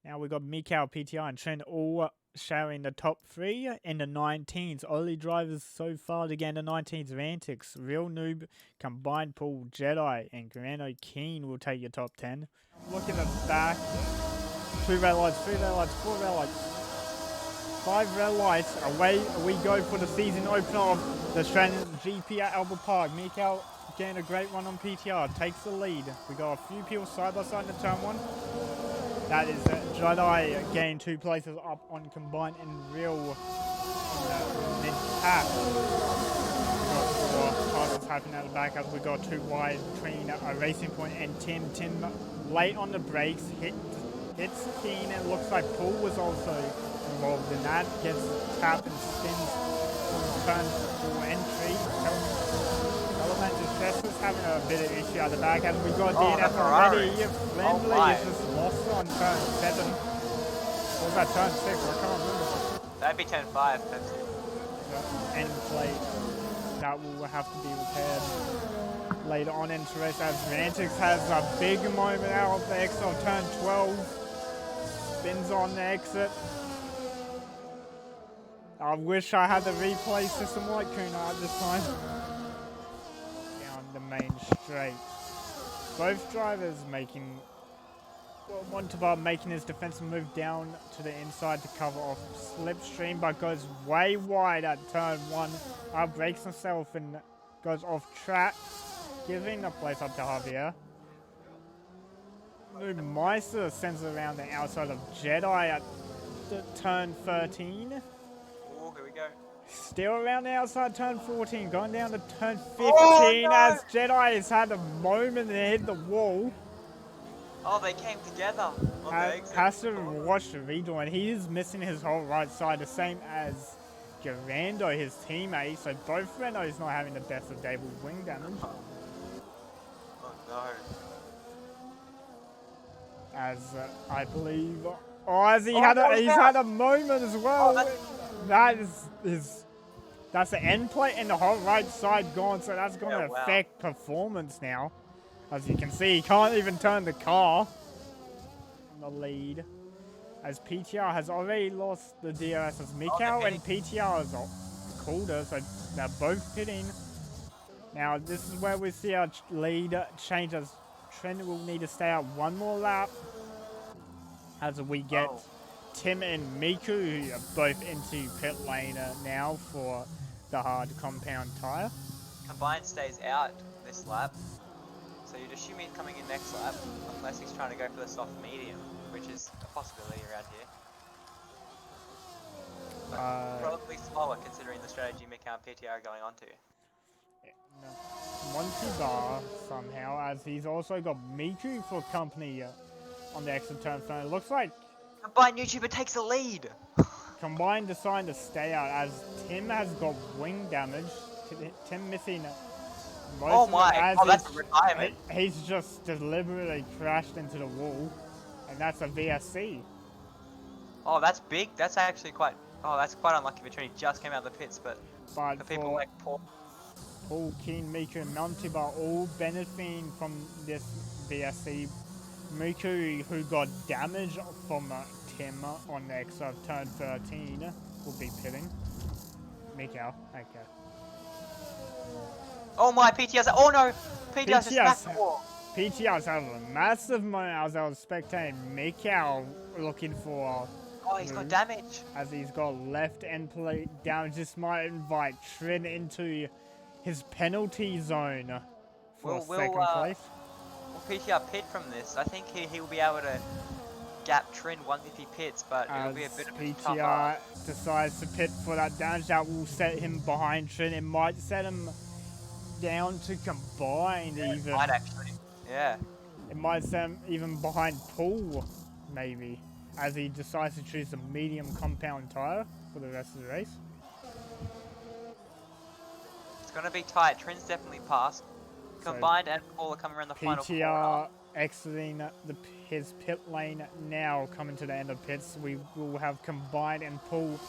Now we got Mikau, PTR, and Trent all sharing the top 3 in the 19s. Only drivers so far to get in the 19s of Antics. Real Noob, Combined Pool, Jedi, and Grano Keen will take your top 10. Look at the back. 2 red lights, 3 red lights, 4 red lights, 5 red lights. Away we go for the season opener of the Australian GP at Albert Park. Mikau getting a great run on PTR, takes the lead. We got a few people side by side in the turn 1. That is Jedi getting 2 places up on Combined and Real mid-pack. We got 4 passes happening at the back as we got 2 wide between Racing Point and Tim. Tim late on the brakes, hits Keen, and it looks like Paul was also involved in that. Gets tapped and spins from turn 4 entry. Just having a bit of issue at the back, and we've got DNF already. Flambley is just lost on turn 7. What was that, turn 6? I can't remember. That'd be turn 5. That's it. End plate. That will have to be repaired later on in the race, as Antics has a big moment out of the exit of turn 12. Spins on the exit. I wish I had the replay system like Kuna at this time. The main straight. Both drivers making, Montalban making his defensive move down to the inside to cover off Slipstream, but goes way wide at turn 1. Breaks himself and goes off track, giving the place up to Javier. Noob Meister sends it around the outside of Jedi at the turn 13. Oh, here we go. Still around the outside, turn 14, going down to turn 15 as Jedi has had a moment and hit the wall. Oh, they came together on the exit. Has to watch the redo, and he is missing his whole right side, the same as Gerando, his teammate. So both Renaults not having the best of day with wing damage. Oh no. As I believe, as he's had a moment as well. That's the end plate and the whole right side gone, so that's going to affect performance now. As you can see, he can't even turn the car on the lead. As PTR has already lost the DRS as Mikau, and PTR has called her, so they're both pitting. Now this is where we see our lead change, as Trent will need to stay out one more lap as we get Tim and Miku, who are both into pit lane now for the hard compound tyre. Combined stays out this lap, so you'd assume he's coming in next lap, unless he's trying to go for the soft medium, which is a possibility around here. But probably slower considering the strategy Mikau and PTR are going on to. Montibar somehow, as he's also got Miku for company on the exit turn front. It looks like Combined YouTuber takes the lead. Combined deciding to stay out as Tim has got wing damage. Tim missing most that's a retirement. He's just deliberately crashed into the wall, and that's a VSC. Oh, that's big. That's actually quite. Oh, that's quite unlucky for Trini. Just came out of the pits, but for people like Paul, Keen, Miku, and Montibar all benefiting from this VSC. Miku, who got damage from Tim on the exit of turn 13, will be pitting. Mikau, okay. Oh my, PTR's. Oh no! PTR's just smacked the wall. PTR's having a massive moment as I was spectating Mikau looking for. Oh, he's got damage. As he's got left end plate damage. This might invite Trent into his penalty zone for second place. Will PTR pit from this? I think he will be able to gap Trent once if he pits, but it'll be a bit of a tough PTR decides to pit for that damage that will set him behind Trent. It might set him down to combined even. It might actually. Yeah. It might set him even behind Paul, maybe, as he decides to choose a medium compound tyre for the rest of the race. It's going to be tight. Trent's definitely passed. Combined and Paul are coming around the final corner. PTR exiting his pit lane now, coming to the end of pits. We will have Combined and Paul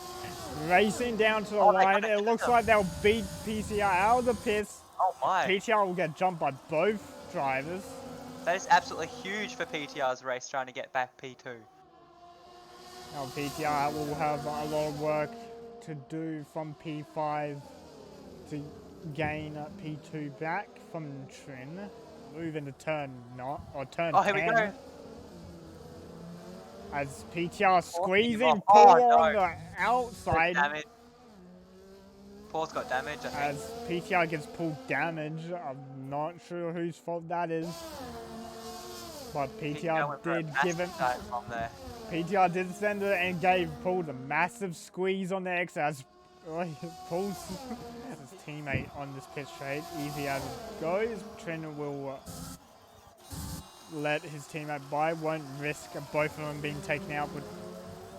racing down to the line. It looks like they'll beat PTR out of the pits. Oh my. PTR will get jumped by both drivers. That is absolutely huge for PTR's race, trying to get back P2. Now PTR will have a lot of work to do from P5 to gain P2 back from Trin. Move into turn turn Oh, here we 10. go. As PTR Forcing him squeezing off. Oh, Paul on no. the outside. Damage. Paul's got damage, I think. As PTR gets pulled damage. I'm not sure whose fault that is. But PTR did give him. From there. PTR did send it and gave Paul the massive squeeze on the exit as Paul's his teammate on this pit straight. Easy as it goes. Trin will let his teammate by, won't risk both of them being taken out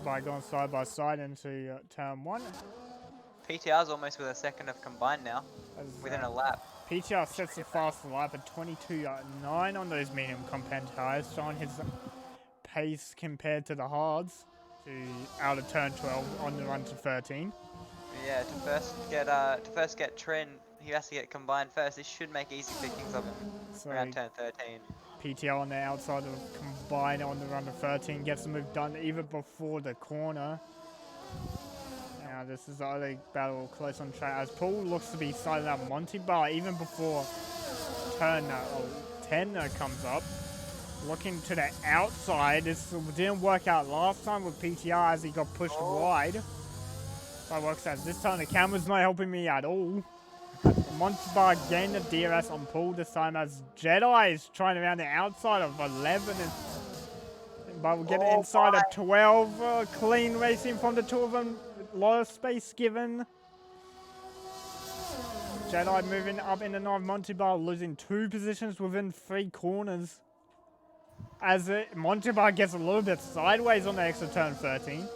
by going side by side into turn 1. PTR's almost with a second of combined now, within a lap. PTR sets the fastest lap at 22.9 on those medium compound tyres, showing his pace compared to the hards to out of turn 12 on the run to 13. Yeah, to first get Trin, he has to get combined first. This should make easy pickings of him around turn 13. PTR on the outside of combined on the run to 13 gets the move done even before the corner. Now this is the other battle close on track as Paul looks to be siding up Monty Bar even before turn 10 comes up. Looking to the outside, this didn't work out last time with PTR as he got pushed wide. But works out this time the camera's not helping me at all. Monty Bar gained the DRS on Paul this time as Jedi is trying around the outside of 11 but we'll get it inside of 12. Clean racing from the two of them. A lot of space given. Jedi moving up in the 9th. Monty Bar losing 2 positions within 3 corners. As Monty Bar gets a little bit sideways on the exit turn 13.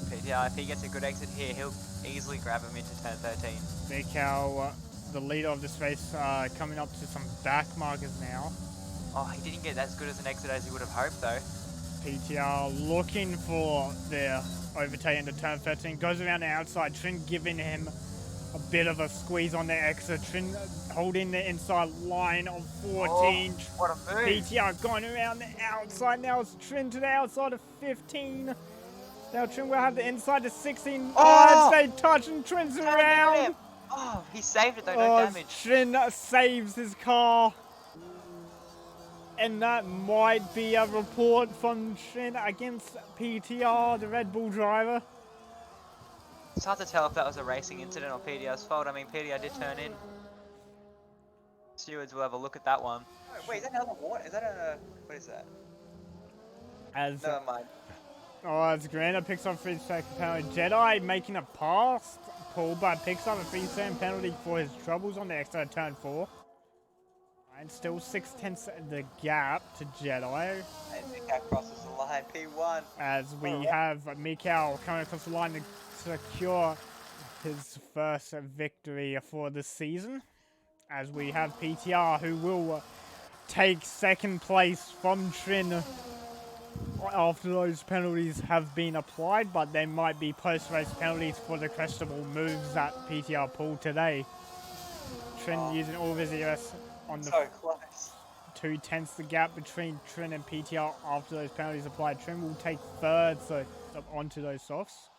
PTR, if he gets a good exit here, he'll easily grab him into turn 13. Mikau, the leader of this race, coming up to some back markers now. Oh, he didn't get as good as an exit as he would have hoped, though. PTR looking for the overtake into turn 13. Goes around the outside. Trin giving him a bit of a squeeze on the exit. Trin holding the inside line of 14. Oh, what a move. PTR going around the outside. Now it's Trin to the outside of 15. Now Trin will have the inside to 16. Oh, they touch and Trin's around. Oh, he saved it though, no damage. Trin saves his car. And that might be a report from Trin against PTR, the Red Bull driver. It's hard to tell if that was a racing incident or PTR's fault. I mean, PTR did turn in. Stewards will have a look at that one. Oh, wait, is that another warning? Is that a... what is that? Never mind. Oh, as Granda picks up 3-second penalty. Jedi making a pass. Paul, but picks up a 3-second penalty for his troubles on the exit turn 4. And still 6/10 the gap to Jedi. And Mikau crosses the line, P1. As we have Mikau coming across the line to secure his first victory for the season. As we have PTR who will take second place from Trin after those penalties have been applied, but there might be post-race penalties for the questionable moves that PTR pulled today. Trin using all of his ES on the so close. 2/10 the gap between Trin and PTR after those penalties applied. Trin will take third, so up onto those softs.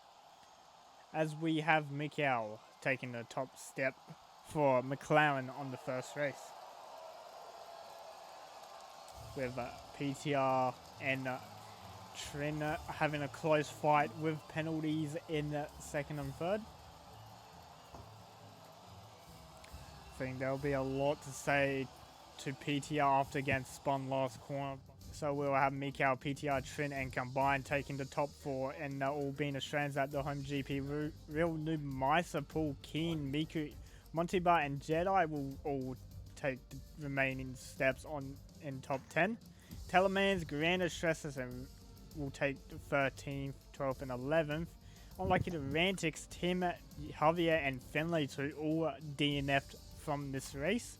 As we have Mikau taking the top step for McLaren on the first race. With PTR and Trin having a close fight with penalties in second and third. I think there'll be a lot to say to PTR after getting spun last corner. So we'll have Mikau, PTR, Trin and combined taking the top 4 and all being Australians at the home GP. Real Noob, Misa, Paul, Keen, Miku, Monty Bar and Jedi will all take the remaining steps on in top 10. Telemans, Granda, Stresses and will take the 13th, 12th and 11th. Unlucky the Rantics, Tim, Javier and Finlay to all DNF'd from this race.